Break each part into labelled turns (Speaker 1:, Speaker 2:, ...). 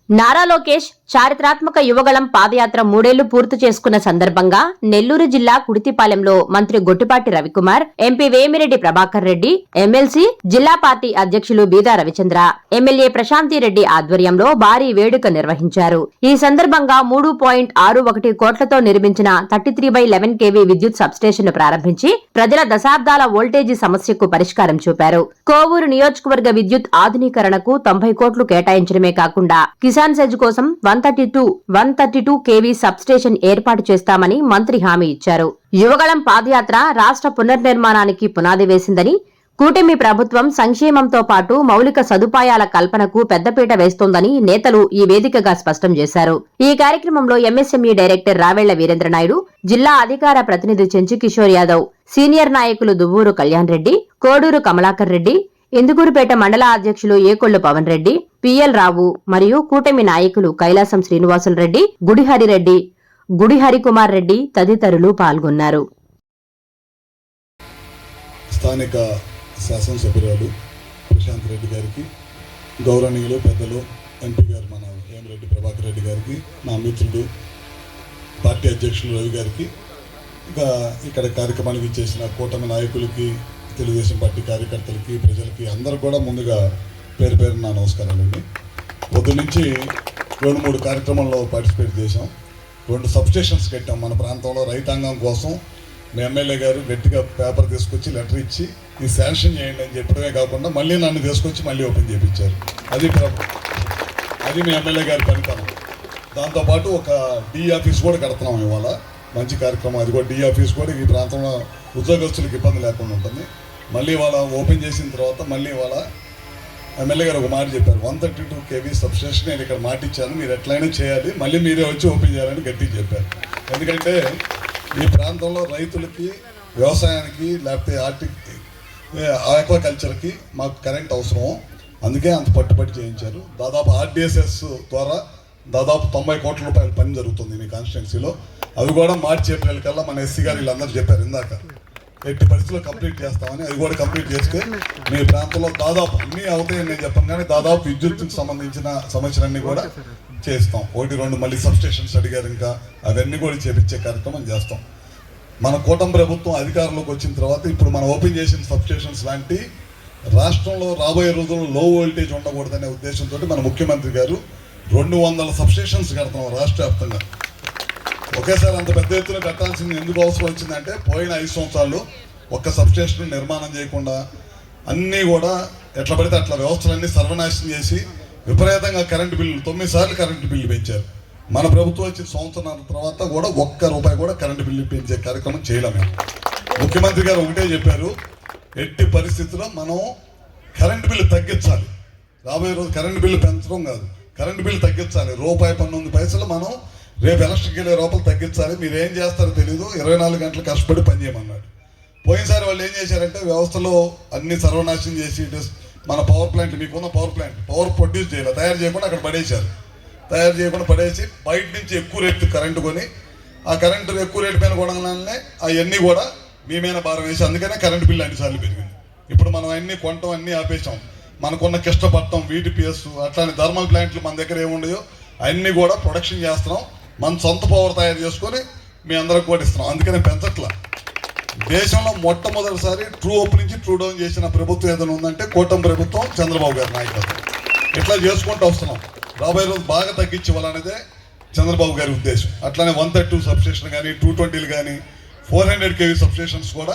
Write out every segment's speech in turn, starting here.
Speaker 1: నారా లోకేష్ చారిత్రాత్మక యువగళం పాదయాత్ర 3 ఏళ్లు పూర్తి చేసుకున్న సందర్భంగా నెల్లూరు జిల్లా కుడితిపాలెంలో మంత్రి గొట్టిపాటి రవికుమార్, ఎంపీ వేమిరెడ్డి ప్రభాకర్ రెడ్డి, ఎమ్మెల్సీ జిల్లా పార్టీ అధ్యక్షులు బీదా రవిచంద్ర, ఎమ్మెల్యే ప్రశాంతిరెడ్డి ఆధ్వర్యంలో భారీ వేడుక నిర్వహించారు. ఈ సందర్భంగా 3.61 కోట్లతో నిర్మించిన 33/11 kV విద్యుత్ సబ్స్టేషన్ ను ప్రారంభించి ప్రజల దశాబ్దాల వోల్టేజీ సమస్యకు పరిష్కారం చూపారు. కోవూరు నియోజకవర్గ విద్యుత్ ఆధునీకరణకు 90 కోట్లు కేటాయించడమే కాకుండా కిసాన్ సెజ్ కోసం 132 kV సబ్స్టేషన్ ఏర్పాటు చేస్తామని మంత్రి హామీ ఇచ్చారు. యువగళం పాదయాత్ర రాష్ట్ర పునర్నిర్మాణానికి పునాది వేసిందని, కూటమి ప్రభుత్వం సంక్షేమంతో పాటు మౌలిక సదుపాయాల కల్పనకు పెద్దపీట వేస్తోందని నేతలు ఈ వేదికగా స్పష్టం చేశారు. ఈ కార్యక్రమంలో ఎంఎస్ఎంఈ డైరెక్టర్ రావెళ్ల వీరేంద్రనాయుడు, జిల్లా అధికార ప్రతినిధి చెంచు కిషోర్ యాదవ్, సీనియర్ నాయకులు దువ్వూరు కళ్యాణ్ రెడ్డి, కోడూరు కమలాకర్ రెడ్డి, ఇందుకూరుపేట మండల అధ్యక్షులు ఏకొల్లు పవన్ రెడ్డి, పిఎల్ రావు మరియు కూటమి నాయకులు కైలాసం శ్రీనివాసులరెడ్డి, గుడిహరిరెడ్డి, గుడి హరికుమార్ రెడ్డి తదితరులు పాల్గొన్నారు.
Speaker 2: స్థానిక శాసనసభ్యురాలు ప్రశాంత్ రెడ్డి గారికి, గౌరవనీయులు పెద్దలు ఎంపీ గారు మన వేమిరెడ్డి ప్రభాకర్ రెడ్డి గారికి, నా మిత్రుడు పార్టీ అధ్యక్షులు రవి గారికి, ఇంకా ఇక్కడ కార్యక్రమానికి ఇచ్చేసిన కూటమి నాయకులకి, తెలుగుదేశం పార్టీ కార్యకర్తలకి, ప్రజలకి అందరూ కూడా ముందుగా పేరు పేరు నా నమస్కారాలండి. పొద్దు నుంచి 2-3 కార్యక్రమాల్లో పార్టిసిపేట్ చేశాం. 2 సబ్స్టేషన్స్ కట్టాం మన ప్రాంతంలో రైతాంగం కోసం. మీ ఎమ్మెల్యే గారు గట్టిగా పేపర్ తీసుకొచ్చి లెటర్ ఇచ్చి ఈ శాంక్షన్ చేయండి అని చెప్పడమే కాకుండా మళ్ళీ నన్ను తీసుకొచ్చి మళ్ళీ ఓపెన్ చేయించారు. అది మీ ఎమ్మెల్యే గారి పనితనం. దాంతోపాటు ఒక డి ఆఫీస్ కూడా కడుతున్నాం ఇవాళ. మంచి కార్యక్రమం అది కూడా. డి ఆఫీస్ కూడా ఈ ప్రాంతంలో ఉద్యోగస్తులకు ఇబ్బంది లేకుండా ఉంటుంది. మళ్ళీ ఇవాళ ఓపెన్ చేసిన తర్వాత మళ్ళీ ఇవాళ ఎమ్మెల్యే గారు ఒక మాట చెప్పారు, 132 kV సబ్స్టేషన్ నేను ఇక్కడ మాట ఇచ్చాను, మీరు ఎట్లయినా చేయాలి, మళ్ళీ మీరే వచ్చి ఓపెన్ చేయాలని గట్టిగా చెప్పారు. ఎందుకంటే ఈ ప్రాంతంలో రైతులకి, వ్యవసాయానికి, లేకపోతే ఆక్వాకల్చర్కి మాకు కరెంట్ అవసరం. అందుకే అంత పట్టుబట్టి చేయించారు. దాదాపు ఆర్డిఎస్ఎస్ ద్వారా దాదాపు 90 కోట్ల రూపాయల పని జరుగుతుంది మీ కాన్స్టిట్యున్సీలో. అవి కూడా మార్చి ఏప్రిల్ కల్లా మన ఎస్సీ గారు వీళ్ళందరూ చెప్పారు ఇందాక, ఎట్టి పరిస్థితుల్లో కంప్లీట్ చేస్తామని. అది కూడా కంప్లీట్ చేస్తే మీ ప్రాంతంలో దాదాపు అన్నీ అవుతాయని నేను చెప్పాను, కానీ దాదాపు విద్యుత్తుకు సంబంధించిన సమస్యలన్నీ కూడా చేస్తాం. 1-2 మళ్ళీ సబ్స్టేషన్స్ అడిగారు, ఇంకా అవన్నీ కూడా చేపించే కార్యక్రమం చేస్తాం. మన కూటమి ప్రభుత్వం అధికారంలోకి వచ్చిన తర్వాత ఇప్పుడు మనం ఓపెన్ చేసిన సబ్స్టేషన్స్ లాంటి రాష్ట్రంలో రాబోయే రోజుల్లో లో వోల్టేజ్ ఉండకూడదనే ఉద్దేశంతో మన ముఖ్యమంత్రి గారు 200 సబ్స్టేషన్స్ కడుతున్నాం రాష్ట్ర వ్యాప్తంగా. ఒకేసారి అంత పెద్ద ఎత్తున కట్టాల్సింది ఎందుకు అవసరం వచ్చిందంటే, పోయిన 5 సంవత్సరాల్లో ఒక్క సబ్స్టేషన్ నిర్మాణం చేయకుండా అన్నీ కూడా ఎట్లా పడితే అట్లా వ్యవస్థలన్నీ సర్వనాశనం చేసి విపరీతంగా కరెంటు బిల్లు 9 సార్లు కరెంటు బిల్లు పెంచారు. మన ప్రభుత్వం వచ్చిన సంవత్సరం తర్వాత కూడా ₹1 కూడా కరెంటు బిల్లు పెంచే కార్యక్రమం చేయలేము. ముఖ్యమంత్రి గారు ఒకటే చెప్పారు, ఎట్టి పరిస్థితుల్లో మనం కరెంటు బిల్లు తగ్గించాలి. రాబోయే రోజు కరెంటు బిల్లు పెంచడం కాదు, కరెంటు బిల్లు తగ్గించాలి. ₹1.19 మనం రేపు ఎలక్షన్కి వెళ్ళే రూపాయలు తగ్గించాలి. మీరు ఏం చేస్తారో తెలీదు, 24 గంటలు కష్టపడి పనిచేయమన్నాడు. పోయినసారి వాళ్ళు ఏం చేశారంటే వ్యవస్థలో అన్ని సర్వనాశనం చేసి మన పవర్ ప్లాంట్, మీకున్న పవర్ ప్రొడ్యూస్ చేయాలి, తయారు చేయకుండా అక్కడ పడేశారు. తయారు చేయకుండా పడేసి బయట నుంచి ఎక్కువ రేటు కరెంటు కొని, ఆ కరెంటు ఎక్కువ రేటు పైన కొనగానే అవన్నీ కూడా మీ మీద భారం వేసి, అందుకనే కరెంటు బిల్లు అన్నిసార్లు పెరిగింది. ఇప్పుడు మనం అన్నీ కొనటం అన్నీ ఆపేసాం. మనకున్న కృష్ణపట్నం, VTPS అట్లానే థర్మల్ ప్లాంట్లు మన దగ్గర ఏముండయో అన్నీ కూడా ప్రొడక్షన్ చేస్తున్నాం. మన సొంత పవర్ తయారు చేసుకొని మీ అందరికి కూడా ఇస్తున్నాం. అందుకనే పెంచట్లా. దేశంలో మొట్టమొదటిసారి ట్రూ అప్ నుంచి ట్రూ డౌన్ చేసిన ప్రభుత్వం ఏదైనా ఉందంటే కూటమి ప్రభుత్వం, చంద్రబాబు గారి నాయకత్వం. ఇట్లా చేసుకుంటూ వస్తున్నాం. రాబోయే రోజు బాగా తగ్గించి ఇవ్వాలనేదే చంద్రబాబు గారి ఉద్దేశం. అట్లానే 132 సబ్స్టేషన్ కానీ, 220 కానీ, 400 kV సబ్స్టేషన్స్ కూడా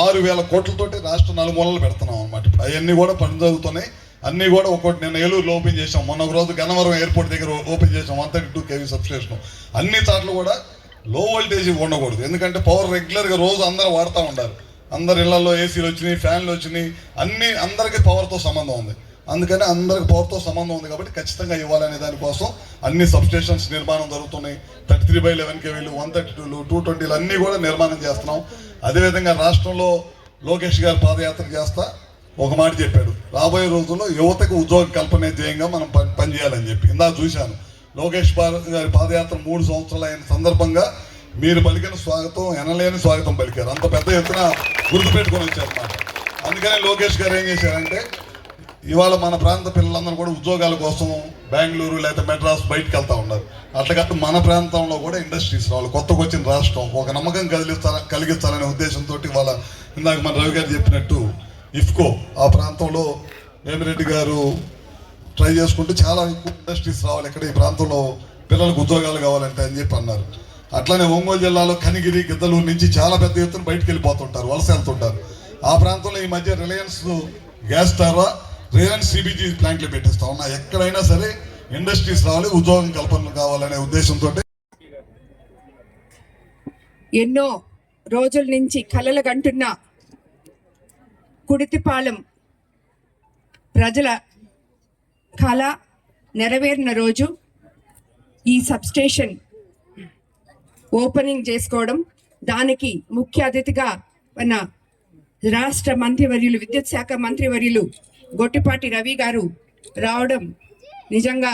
Speaker 2: 6,000 కోట్లతోటి రాష్ట్ర నలుమూలలు పెడుతున్నాం అనమాట. అవన్నీ కూడా పని జరుగుతున్నాయి. అన్నీ కూడా ఒక్కొక్కటి నిన్న ఏలూరులో ఓపెన్ చేసాం, మొన్న ఒక రోజు గన్నవరం ఎయిర్పోర్ట్ దగ్గర ఓపెన్ చేసాం 132 kV సబ్స్టేషన్. అన్ని చోట్ల కూడా లో వోల్టేజ్ ఉండకూడదు. ఎందుకంటే పవర్ రెగ్యులర్గా రోజు అందరూ వాడుతూ ఉంటారు. అందరు ఇళ్లలో ఏసీలు వచ్చినాయి, ఫ్యాన్లు వచ్చినాయి, అందరికీ పవర్తో సంబంధం ఉంది. అందుకని అందరికి పవర్తో సంబంధం ఉంది కాబట్టి ఖచ్చితంగా ఇవ్వాలనే దానికోసం అన్ని సబ్స్టేషన్స్ నిర్మాణం జరుగుతున్నాయి. 33/11 kVలు, 132లు, 220లు అన్నీ కూడా నిర్మాణం చేస్తున్నాం. అదేవిధంగా రాష్ట్రంలో లోకేష్ గారు పాదయాత్ర చేస్తా ఒక మాట చెప్పాడు, రాబోయే రోజుల్లో యువతకు ఉద్యోగ కల్పనే ధ్యేయంగా మనం పనిచేయాలని చెప్పి. ఇందాక చూశాను లోకేష్ గారి పాదయాత్ర 3 సంవత్సరాలు అయిన సందర్భంగా మీరు పలికిన స్వాగతం ఎనలేని స్వాగతం పలికారు. అంత పెద్ద ఎత్తున గుర్తుపెట్టుకొని వచ్చారన్నమాట. అందుకనే లోకేష్ గారు ఏం చేశారంటే ఇవాళ మన ప్రాంత పిల్లలందరూ కూడా ఉద్యోగాల కోసం బెంగళూరు లేదా మెడ్రాస్ బయటకు వెళ్తా ఉన్నారు. అట్లా మన ప్రాంతంలో కూడా ఇండస్ట్రీస్ రావాలి. కొత్తగా వచ్చిన రాష్ట్రం ఒక నమ్మకం కలిగిస్తారనే ఉద్దేశంతో వాళ్ళ ఇందాక మన రవి గారు చెప్పినట్టు ఇఫ్కో ఆ ప్రాంతంలో వేమిరెడ్డి గారు ట్రై చేసుకుంటూ చాలా ఎక్కువ ఇండస్ట్రీస్ రావాలి ఇక్కడ ఈ ప్రాంతంలో పిల్లలకు ఉద్యోగాలు కావాలంటే అని చెప్పి అన్నారు. అట్లానే ఒంగోలు జిల్లాలో కనిగిరి గిద్దలూరు నుంచి చాలా పెద్ద ఎత్తున బయటకు వెళ్ళిపోతుంటారు, వలస వెళ్తుంటారు. ఆ ప్రాంతంలో ఈ మధ్య రిలయన్స్ గ్యాస్ ద్వారా రిలయన్స్ సిబిజీ ప్లాంట్లు పెట్టిస్తా ఉన్నా. ఎక్కడైనా సరే ఇండస్ట్రీస్ రావాలి, ఉద్యోగం కల్పన కావాలనే ఉద్దేశంతో
Speaker 3: ఎన్నో రోజుల నుంచి కలలు కంటున్న కుడితిపాలెం ప్రజల కళ నెరవేరిన రోజు ఈ సబ్స్టేషన్ ఓపెనింగ్ చేసుకోవడం, దానికి ముఖ్య అతిథిగా మన రాష్ట్ర మంత్రివర్యులు విద్యుత్ శాఖ మంత్రివర్యులు గొట్టిపాటి రవి గారు రావడం నిజంగా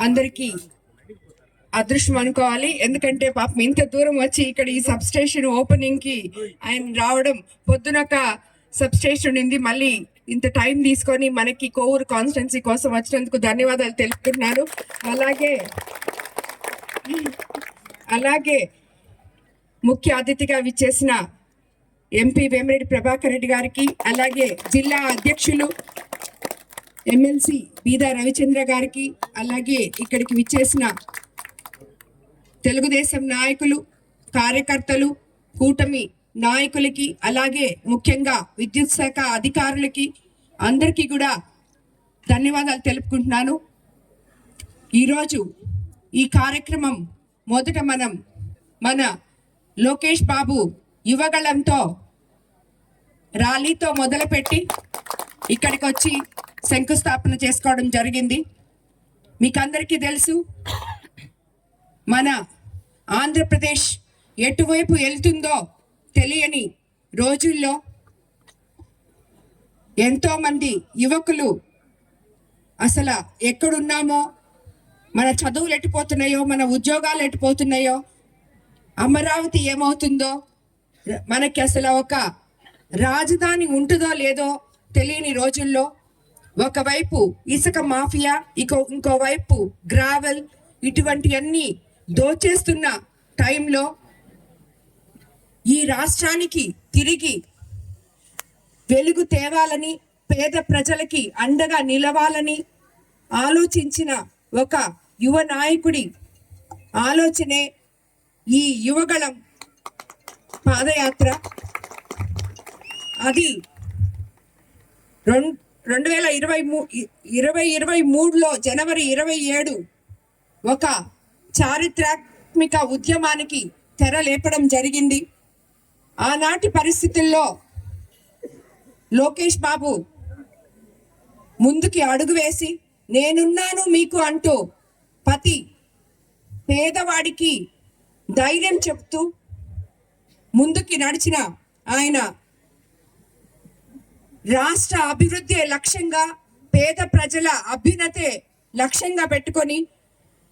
Speaker 3: అందరికీ అదృష్టం అనుకోవాలి. ఎందుకంటే పాపం ఇంత దూరం వచ్చి ఇక్కడ ఈ సబ్ స్టేషన్ ఓపెనింగ్ కి ఆయన రావడం, పొద్దునక సబ్ స్టేషన్ ఉంది, మళ్ళీ ఇంత టైం తీసుకొని మనకి కోవూరు కాన్స్టిట్యున్సీ కోసం వచ్చినందుకు ధన్యవాదాలు తెలుపుతున్నాను. అలాగే ముఖ్య అతిథిగా విచ్చేసిన ఎంపీ వేమిరెడ్డి ప్రభాకర్ రెడ్డి గారికి, అలాగే జిల్లా అధ్యక్షులు ఎమ్మెల్సీ బీదా రవిచంద్ర గారికి, అలాగే ఇక్కడికి విచ్చేసిన తెలుగుదేశం నాయకులు, కార్యకర్తలు, కూటమి నాయకులకి, అలాగే ముఖ్యంగా విద్యుత్ శాఖ అధికారులకి అందరికీ కూడా ధన్యవాదాలు తెలుపుకుంటున్నాను. ఈరోజు ఈ కార్యక్రమం మొదట మన లోకేష్ బాబు యువగళంతో ర్యాలీతో మొదలుపెట్టి ఇక్కడికి వచ్చి శంకుస్థాపన చేసుకోవడం జరిగింది. మీకు అందరికీ తెలుసు, మన ఆంధ్రప్రదేశ్ ఎటువైపు వెళ్తుందో తెలియని రోజుల్లో ఎంతోమంది యువకులు అసలు ఎక్కడున్నామో, మన చదువులు ఎట్టిపోతున్నాయో, మన ఉద్యోగాలు ఎట్టిపోతున్నాయో, అమరావతి ఏమవుతుందో, మనకి అసలు ఒక రాజధాని ఉంటుందో లేదో తెలియని రోజుల్లో ఒకవైపు ఇసుక మాఫియా, ఇంకోవైపు గ్రావెల్, ఇటువంటివన్నీ దోచేస్తున్న టైంలో ఈ రాష్ట్రానికి తిరిగి వెలుగు తేవాలని, పేద ప్రజలకి అండగా నిలవాలని ఆలోచించిన ఒక యువ నాయకుడి ఆలోచనే ఈ యువగళం పాదయాత్ర. అది 2023లో జనవరి 27 ఒక చారిత్రాత్మక ఉద్యమానికి తెర లేపడం జరిగింది. ఆనాటి పరిస్థితుల్లో లోకేష్ బాబు ముందుకి అడుగు వేసి నేనున్నాను మీకు అంటూ ప్రతి పేదవాడికి ధైర్యం చెప్తూ ముందుకి నడిచిన ఆయన రాష్ట్ర అభివృద్ధి లక్ష్యంగా, పేద ప్రజల అభ్యున్నతే లక్ష్యంగా పెట్టుకొని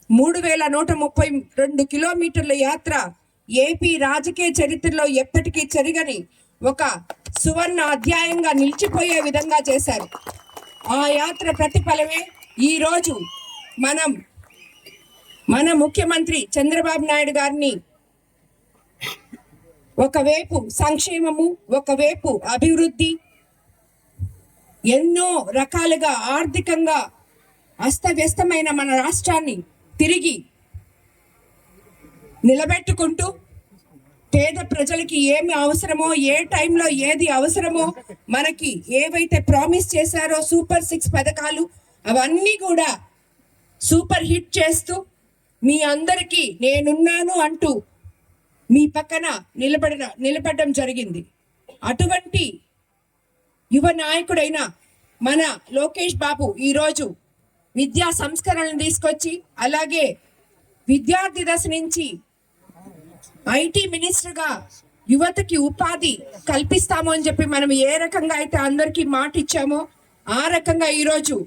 Speaker 3: 3132 కిలోమీటర్ల యాత్ర ఏపీ రాజకీయ చరిత్రలో ఎప్పటికీ చెరగని ఒక సువర్ణ అధ్యాయంగా నిలిచిపోయే విధంగా చేశారు. ఆ యాత్ర ప్రతిఫలమే ఈరోజు మన ముఖ్యమంత్రి చంద్రబాబు నాయుడు గారిని ఒకవైపు సంక్షేమము, ఒకవైపు అభివృద్ధి, ఎన్నో రకాలుగా ఆర్థికంగా అస్తవ్యస్తమైన మన రాష్ట్రాన్ని తిరిగి నిలబెట్టుకుంటూ పేద ప్రజలకి ఏమి అవసరమో, ఏ టైంలో ఏది అవసరమో, మనకి ఏవైతే ప్రామిస్ చేశారో సూపర్ 6 పథకాలు అవన్నీ కూడా సూపర్ హిట్ చేస్తూ మీ అందరికీ నేనున్నాను అంటూ మీ పక్కన నిలబడడం జరిగింది. అటువంటి యువ నాయకుడైన మన లోకేష్ బాబు ఈరోజు విద్యా సంస్కరణలు తీసుకొచ్చి, అలాగే విద్యార్థి దశ నుంచి ఐటీ మినిస్టర్గా యువతకి ఉపాధి కల్పిస్తాము అని చెప్పి మనం ఏ రకంగా అయితే అందరికీ మాట ఇచ్చామో ఆ రకంగా ఈరోజు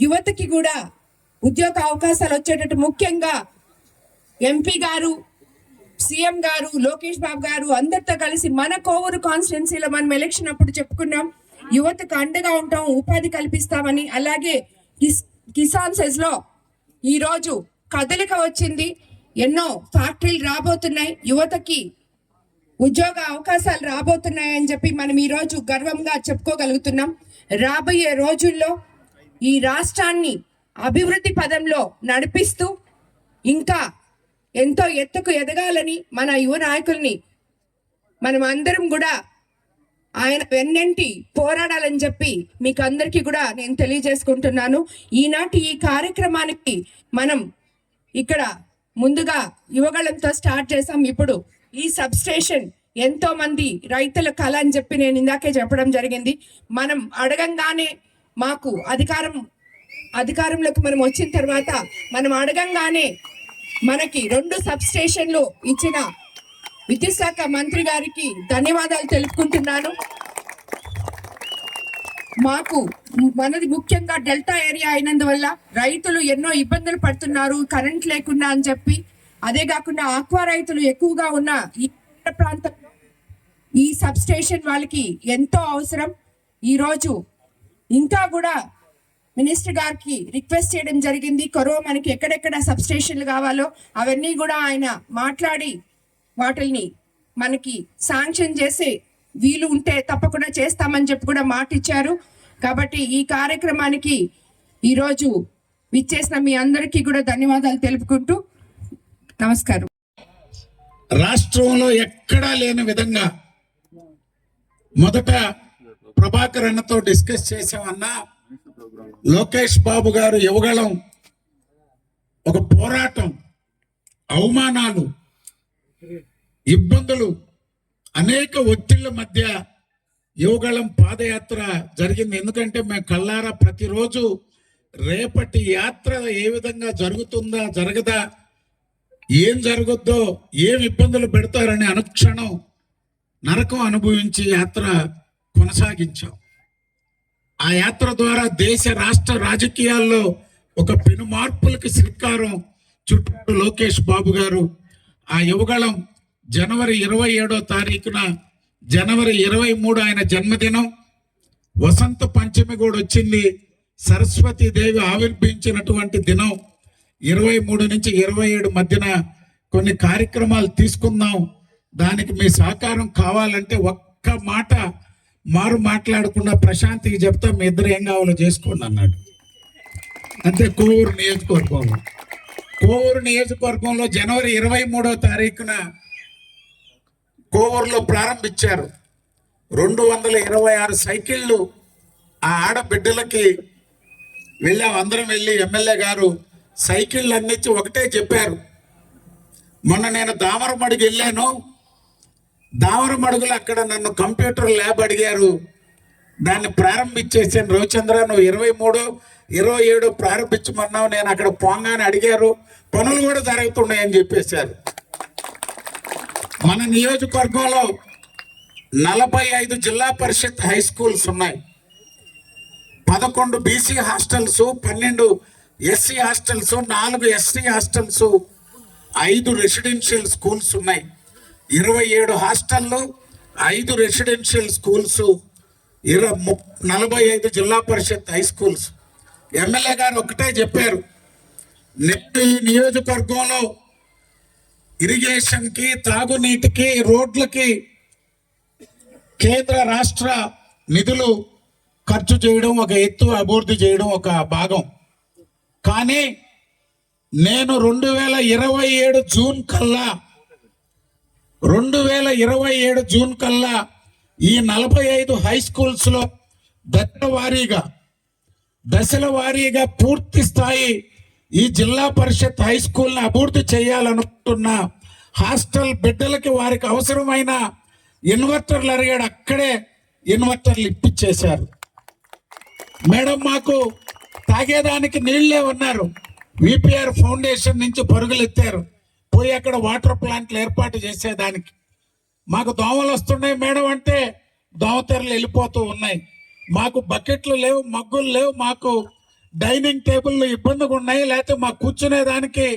Speaker 3: యువతకి కూడా ఉద్యోగ అవకాశాలు వచ్చేటట్టు ముఖ్యంగా ఎంపీ గారు, సీఎం గారు, లోకేష్ బాబు గారు అందరితో కలిసి మన కోవూరు కాన్స్టిట్యున్సీలో మనం ఎలక్షన్ అప్పుడు చెప్పుకున్నాం, యువతకు అండగా ఉంటాం, ఉపాధి కల్పిస్తామని. అలాగే కిసాన్ సెజ్ లో ఈ రోజు కదలిక వచ్చింది, ఎన్నో ఫ్యాక్టరీలు రాబోతున్నాయి, యువతకి ఉద్యోగ అవకాశాలు రాబోతున్నాయని చెప్పి మనం ఈ రోజు గర్వంగా చెప్పుకోగలుగుతున్నాం. రాబోయే రోజుల్లో ఈ రాష్ట్రాన్ని అభివృద్ధి పదంలో నడిపిస్తూ ఇంకా ఎంతో ఎత్తుకు ఎదగాలని మన యువ నాయకుల్ని మనం అందరం కూడా ఆయన వెన్నంటి పోరాడాలని చెప్పి మీకు అందరికీ కూడా నేను తెలియజేసుకుంటున్నాను. ఈనాటి ఈ కార్యక్రమానికి మనం ఇక్కడ ముందుగా యువగళంతో స్టార్ట్ చేసాం. ఇప్పుడు ఈ సబ్ స్టేషన్ ఎంతో మంది రైతుల కళ అని చెప్పి నేను ఇందాకే చెప్పడం జరిగింది. మనం అడగంగానే మాకు అధికారంలోకి మనం వచ్చిన తర్వాత మనం అడగంగానే మనకి 2 సబ్ స్టేషన్లు ఇచ్చిన విద్యుత్ శాఖ మంత్రి గారికి ధన్యవాదాలు తెలుపుకుంటున్నాను. మనది ముఖ్యంగా డెల్టా ఏరియా అయినందువల్ల రైతులు ఎన్నో ఇబ్బందులు పడుతున్నారు కరెంట్ లేకుండా అని చెప్పి. అదే కాకుండా ఆక్వా రైతులు ఎక్కువగా ఉన్న ఈ ప్రాంతంలో ఈ సబ్ స్టేషన్ వాళ్ళకి ఎంతో అవసరం. ఈరోజు ఇంకా కూడా మినిస్టర్ గారికి రిక్వెస్ట్ చేయడం జరిగింది, కొరవ మనకి ఎక్కడెక్కడ సబ్ స్టేషన్లు కావాలో అవన్నీ కూడా ఆయన మాట్లాడి వాటిల్ని మనకి శాంక్షన్ చేసి వీలు ఉంటే తప్పకుండా చేస్తామని చెప్పి కూడా మాట ఇచ్చారు. కాబట్టి ఈ కార్యక్రమానికి ఈరోజు విచ్చేసిన మీ అందరికీ కూడా ధన్యవాదాలు తెలుపుకుంటూ నమస్కారం.
Speaker 4: రాష్ట్రంలో ఎక్కడా లేని విధంగా మొదట ప్రభాకర్ అన్నతో డిస్కస్ చేసామన్నా, లోకేష్ బాబు గారు యువగళం ఒక పోరాటం, అవమానాలు, ఇబ్బందులు, అనేక ఒత్తిళ్ల మధ్య యువగళం పాదయాత్ర జరిగింది. ఎందుకంటే మేము కళ్ళారా ప్రతిరోజు రేపటి యాత్ర ఏ విధంగా జరుగుతుందా జరగదా, ఏం జరుగుద్దో, ఏం ఇబ్బందులు పెడతారని అనుక్షణం నరకం అనుభవించి యాత్ర కొనసాగించాం. ఆ యాత్ర ద్వారా దేశ రాష్ట్ర రాజకీయాల్లో ఒక పెను మార్పులకి శ్రీకారం చుట్టారు లోకేష్ బాబు గారు. ఆ యువగళం జనవరి 27వ తారీఖున, జనవరి 23 ఆయన జన్మదినం, వసంత పంచమి కూడా వచ్చింది, సరస్వతీదేవి ఆవిర్భవించినటువంటి దినం. 23 నుంచి 27 మధ్యన కొన్ని కార్యక్రమాలు తీసుకుందాం, దానికి మీ సహకారం కావాలంటే ఒక్క మాట మారు మాట్లాడకుండా ప్రశాంతికి చెప్తా, మీ ఇద్దరు ఏం కావాలో చేసుకోండి అన్నాడు. అంతే. కోవూరు నియోజకవర్గంలో జనవరి 23వ తారీఖున కోవూరులో ప్రారంభించారు. 226 సైకిళ్ళు ఆ ఆడబిడ్డలకి వెళ్ళాం. అందరం వెళ్ళి ఎమ్మెల్యే గారు సైకిళ్ళు అందించి ఒకటే చెప్పారు. మొన్న నేను దామరమడుగు వెళ్ళాను, దామరమడుగులో అక్కడ నన్ను కంప్యూటర్ ల్యాబ్ అడిగారు, దాన్ని ప్రారంభించేసాను. రవిచంద్ర నువ్వు 23, 27 ప్రారంభించమన్నావు, నేను అక్కడ పోగానే అడిగారు, పనులు కూడా జరుగుతున్నాయని చెప్పేశారు. మన నియోజకవర్గంలో 45 జిల్లా పరిషత్ హై స్కూల్స్ ఉన్నాయి, 11 BC hostels, 12 SC hostels, 4 ST hostels, 5 residential schools ఉన్నాయి, 27 హాస్టళ్ళు, 5 రెసిడెన్షియల్ స్కూల్స్, 45 జిల్లా పరిషత్ హై స్కూల్స్. ఎమ్మెల్యే గారు ఒకటే చెప్పారు, నేడు ఈ నియోజకవర్గంలో ఇరిగేషన్కి, తాగునీటికి, రోడ్లకి కేంద్ర రాష్ట్ర నిధులు ఖర్చు చేయడం ఒక ఎత్తు, అభివృద్ధి చేయడం ఒక భాగం. కానీ నేను 2027 జూన్ కల్లా ఈ 45 హై స్కూల్స్ లో దశల వారీగా పూర్తి స్థాయి ఈ జిల్లా పరిషత్ హై స్కూల్ని అభివృద్ధి చేయాలనుకుంటున్న హాస్టల్ బిడ్డలకి వారికి అవసరమైన ఇన్వర్టర్లు అడిగాడు, అక్కడే ఇన్వర్టర్లు ఇప్పించేశారు. మేడం మాకు తాగేదానికి నీళ్లే ఉన్నారు, విపిఆర్ ఫౌండేషన్ నుంచి పరుగులు ఎత్తారు, పోయి అక్కడ వాటర్ ప్లాంట్లు ఏర్పాటు చేసేదానికి. మాకు దోమలు వస్తున్నాయి మేడం అంటే దోమతెరలు వెళ్ళిపోతూ ఉన్నాయి, మాకు బకెట్లు లేవు, మగ్గులు లేవు, మాకు డైనింగ్ టేబుల్లు ఇబ్బందిగా ఉన్నాయి, లేకపోతే మాకు కూర్చునేదానికి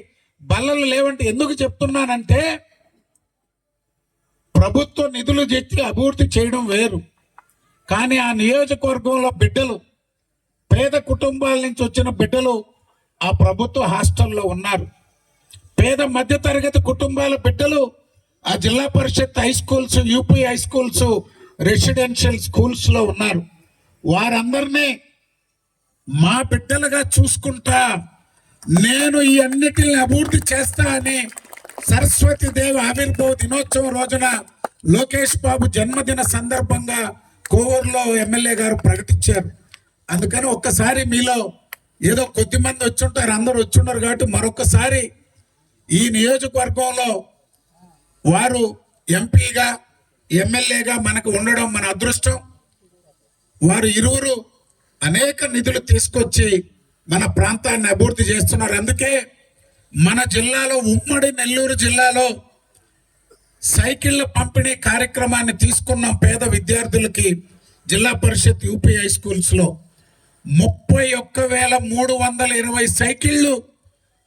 Speaker 4: బల్లలు లేవంటే ఎందుకు చెప్తున్నానంటే, ప్రభుత్వ నిధులు తెచ్చి అభివృద్ధి చేయడం వేరు, కానీ ఆ నియోజకవర్గంలో బిడ్డలు, పేద కుటుంబాల నుంచి వచ్చిన బిడ్డలు ఆ ప్రభుత్వ హాస్టల్లో ఉన్నారు. పేద మధ్యతరగతి కుటుంబాల బిడ్డలు ఆ Zilla Parishad high schools, UP high schools, residential స్కూల్స్లో ఉన్నారు. వారందరినీ మా బిడ్డలుగా చూసుకుంటా, నేను ఈ అన్నిటిని అభివృద్ధి చేస్తా అని సరస్వతి దేవి ఆవిర్భావ దినోత్సవం రోజున లోకేష్ బాబు జన్మదిన సందర్భంగా కోవూరులో ఎమ్మెల్యే గారు ప్రకటించారు. అందుకని ఒక్కసారి మీలో ఏదో కొద్ది మంది వచ్చుంటారు, అందరూ వచ్చున్నారు కాబట్టి మరొకసారి ఈ నియోజకవర్గంలో వారు ఎంపీగా, ఎమ్మెల్యేగా మనకు ఉండడం మన అదృష్టం. వారు ఇరువురు అనేక నిధులు తీసుకొచ్చి మన ప్రాంతాన్ని అభివృద్ధి చేస్తున్నారు. అందుకే మన జిల్లాలో, ఉమ్మడి నెల్లూరు జిల్లాలో సైకిళ్ళ పంపిణీ కార్యక్రమాన్ని తీసుకున్నాం. పేద విద్యార్థులకి జిల్లా పరిషత్ యూపీ హై స్కూల్స్లో 31,320 సైకిళ్ళు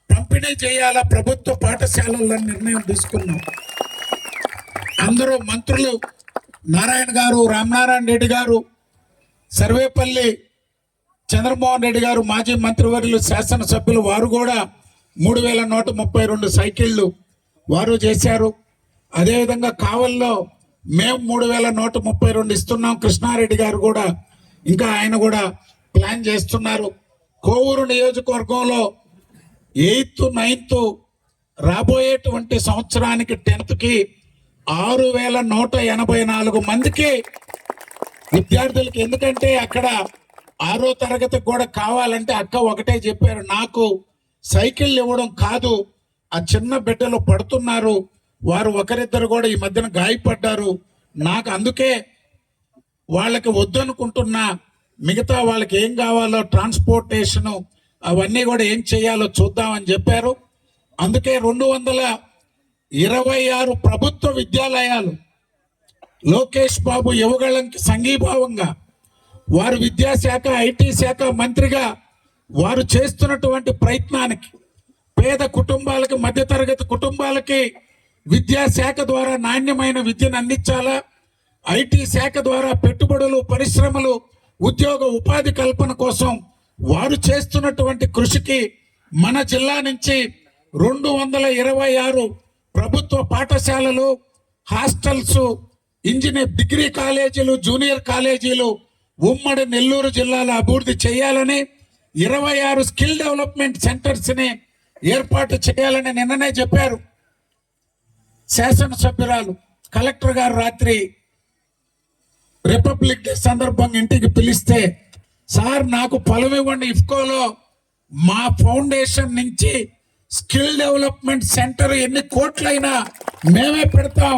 Speaker 4: పంపిణీ చేయాలా ప్రభుత్వ పాఠశాలల్లో నిర్ణయం తీసుకున్నాం. అందరూ మంత్రులు నారాయణ గారు, రామనారాయణ రెడ్డి గారు, సర్వేపల్లి చంద్రమోహన్ రెడ్డి గారు, మాజీ మంత్రివర్యులు, శాసనసభ్యులు, వారు కూడా 3,132 సైకిళ్ళు వారు చేశారు. అదేవిధంగా కావల్లో మేము 3,132 ఇస్తున్నాం. కృష్ణారెడ్డి గారు కూడా ఇంకా ఆయన కూడా ప్లాన్ చేస్తున్నారు. కోవూరు నియోజకవర్గంలో 8th, 9th రాబోయేటువంటి సంవత్సరానికి 10th 6,184 మందికి విద్యార్థులకి, ఎందుకంటే అక్కడ 6వ తరగతికి కూడా కావాలంటే అక్క ఒకటే చెప్పారు, నాకు సైకిల్ ఇవ్వడం కాదు, ఆ చిన్న బిడ్డలు పడుతున్నారు, వారు ఒకరిద్దరు కూడా ఈ మధ్యన గాయపడ్డారు, నాకు అందుకే వాళ్ళకి వద్దనుకుంటున్నా, మిగతా వాళ్ళకి ఏం కావాలో ట్రాన్స్పోర్టేషను అవన్నీ కూడా ఏం చేయాలో చూద్దామని చెప్పారు. అందుకే 226 ప్రభుత్వ విద్యాలయాలు లోకేష్ బాబు యువగళంకి సంఘీభావంగా వారు విద్యాశాఖ, ఐటీ శాఖ మంత్రిగా వారు చేస్తున్నటువంటి ప్రయత్నానికి పేద కుటుంబాలకి, మధ్యతరగతి కుటుంబాలకి విద్యాశాఖ ద్వారా నాణ్యమైన విద్యను అందించాలా, ఐటీ శాఖ ద్వారా పెట్టుబడులు, పరిశ్రమలు, ఉద్యోగ ఉపాధి కల్పన కోసం వారు చేస్తున్నటువంటి కృషికి మన జిల్లా నుంచి 226 ప్రభుత్వ పాఠశాలలు, హాస్టల్స్, ఇంజనీర్ డిగ్రీ కాలేజీలు, జూనియర్ కాలేజీలు ఉమ్మడి నెల్లూరు జిల్లాలో అభివృద్ధి చేయాలని 26 స్కిల్ డెవలప్మెంట్ సెంటర్స్ ని ఏర్పాటు చేయాలని నిన్ననే చెప్పారు శాసనసభ్యురాలు. కలెక్టర్ గారు రాత్రి రిపబ్లిక్ డే సందర్భంగా ఇంటికి పిలిస్తే, సార్ నాకు పొలం ఇవ్వండి, ఇఫ్కోలో మా ఫౌండేషన్ నుంచి స్కిల్ డెవలప్మెంట్ సెంటర్ ఎన్ని కోట్లైనా మేమే పెడతాం,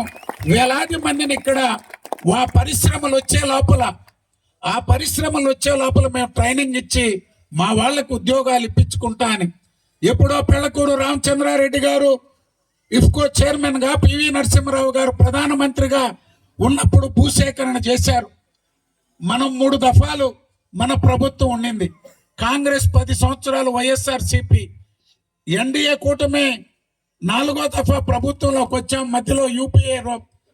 Speaker 4: వేలాది మందిని ఇక్కడ ఆ పరిశ్రమలు వచ్చే లోపల మేము ట్రైనింగ్ ఇచ్చి మా వాళ్లకు ఉద్యోగాలు ఇప్పించుకుంటా అని. ఎప్పుడో పెళ్లకూరు రామచంద్రారెడ్డి గారు ఇఫ్కో చైర్మన్ గా, పివి నరసింహారావు గారు ప్రధానమంత్రిగా ఉన్నప్పుడు భూసేకరణ చేశారు. మనం 3 దఫాలు మన ప్రభుత్వం ఉండింది. కాంగ్రెస్ 10 సంవత్సరాలు, వైఎస్ఆర్సిపి, ఎన్డీఏ కూటమి 4వ దఫా ప్రభుత్వంలోకి వచ్చాం. మధ్యలో యూపీఏ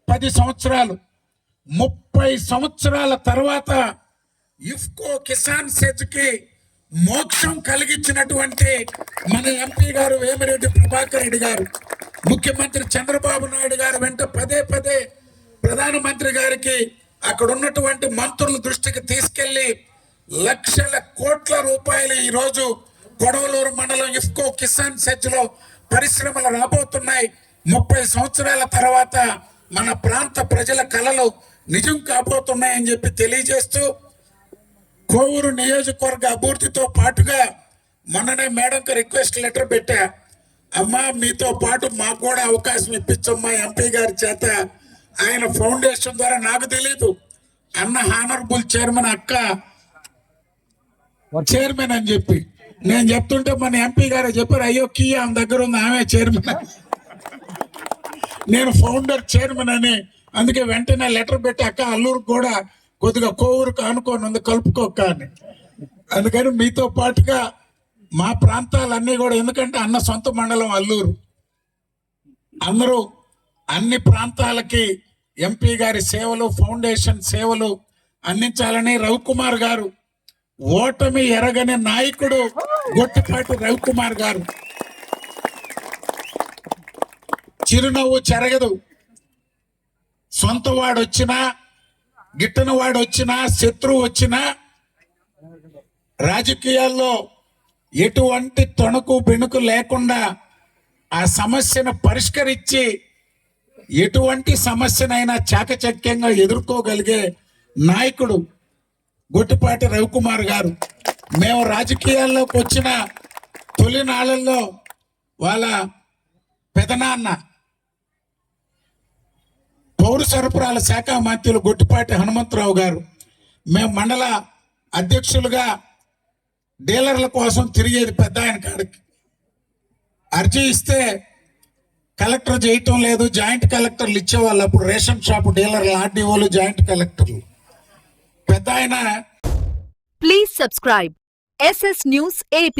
Speaker 4: 10 సంవత్సరాలు. 30 సంవత్సరాల తర్వాత ఇఫ్కో కిసాన్ సెజ్కి మోక్షం కలిగించినటువంటి మన ఎంపీ గారు వేమిరెడ్డి ప్రభాకర్ రెడ్డి గారు, ముఖ్యమంత్రి చంద్రబాబు నాయుడు గారు వెంట పదే ప్రధానమంత్రి గారికి అక్కడ ఉన్నటువంటి మంత్రుల దృష్టికి తీసుకెళ్లి లక్షల కోట్ల రూపాయలు ఈరోజు కొడవలూరు మండలం ఇఫ్కో కిసాన్ సెజ్ లో పరిశ్రమలు రాబోతున్నాయి. 30 సంవత్సరాల తర్వాత మన ప్రాంత ప్రజల కలలు నిజం కాబోతున్నాయని చెప్పి తెలియజేస్తూ, కోవూరు నియోజకవర్గ అభివృద్ధితో పాటుగా మొన్ననే మేడంకి రిక్వెస్ట్ లెటర్ పెట్టా, అమ్మా మీతో పాటు మాకు కూడా అవకాశం ఇప్పించమ్మా ఎంపీ గారి చేత. ఆయన ఫౌండేషన్ ద్వారా, నాకు తెలీదు, అన్న హానరబుల్ చైర్మన్, అక్క చైర్మన్ అని చెప్పి నేను చెప్తుంటే మన ఎంపీ గారే చెప్పారు, అయ్యో కీ ఆమె దగ్గర ఉంది, ఆమె చైర్మన్, నేను ఫౌండర్ చైర్మన్ అని. అందుకే వెంటనే లెటర్ పెట్టి, అక్క అల్లూరు కూడా కొద్దిగా కోవూరుకు అనుకోని ఉంది, కలుపుకోక అని. అందుకని మీతో పాటుగా మా ప్రాంతాలన్నీ కూడా, ఎందుకంటే అన్న సొంత మండలం అల్లూరు, అందరూ అన్ని ప్రాంతాలకి ఎంపీ గారి సేవలు, ఫౌండేషన్ సేవలు అందించాలని రవికుమార్ గారు, ఓటమి ఎరగని నాయకుడు గొట్టిపాటి రవికుమార్ గారు. చిరునవ్వు చెరగదు. సొంత వాడు వచ్చినా, గిట్టని వాడు వచ్చినా, శత్రువు వచ్చినా రాజకీయాల్లో ఎటువంటి తొణుకు బెణుకు లేకుండా ఆ సమస్యను పరిష్కరించి ఎటువంటి సమస్యనైనా చాకచక్యంగా ఎదుర్కోగలిగే నాయకుడు గొట్టిపాటి రవికుమార్ గారు. మేము రాజకీయాల్లోకి వచ్చిన తొలి నాళ్ళల్లో వాళ్ళ పెదనాన్న పౌర సరఫరాల శాఖ మంత్రులు గొట్టిపాటి హనుమంతరావు గారు, మేము మండల అధ్యక్షులుగా డీలర్ల కోసం తిరిగేది పెద్ద ఆయన కాడికి. అర్జీ ఇస్తే కలెక్టర్ చేయటం లేదు, జాయింట్ కలెక్టర్లు ఇచ్చేవాళ్ళు. అప్పుడు రేషన్ షాపు డీలర్లు, ఆర్డీఓలు, జాయింట్ కలెక్టర్లు. పెద్ద ఆయన
Speaker 5: Please subscribe SS News AP.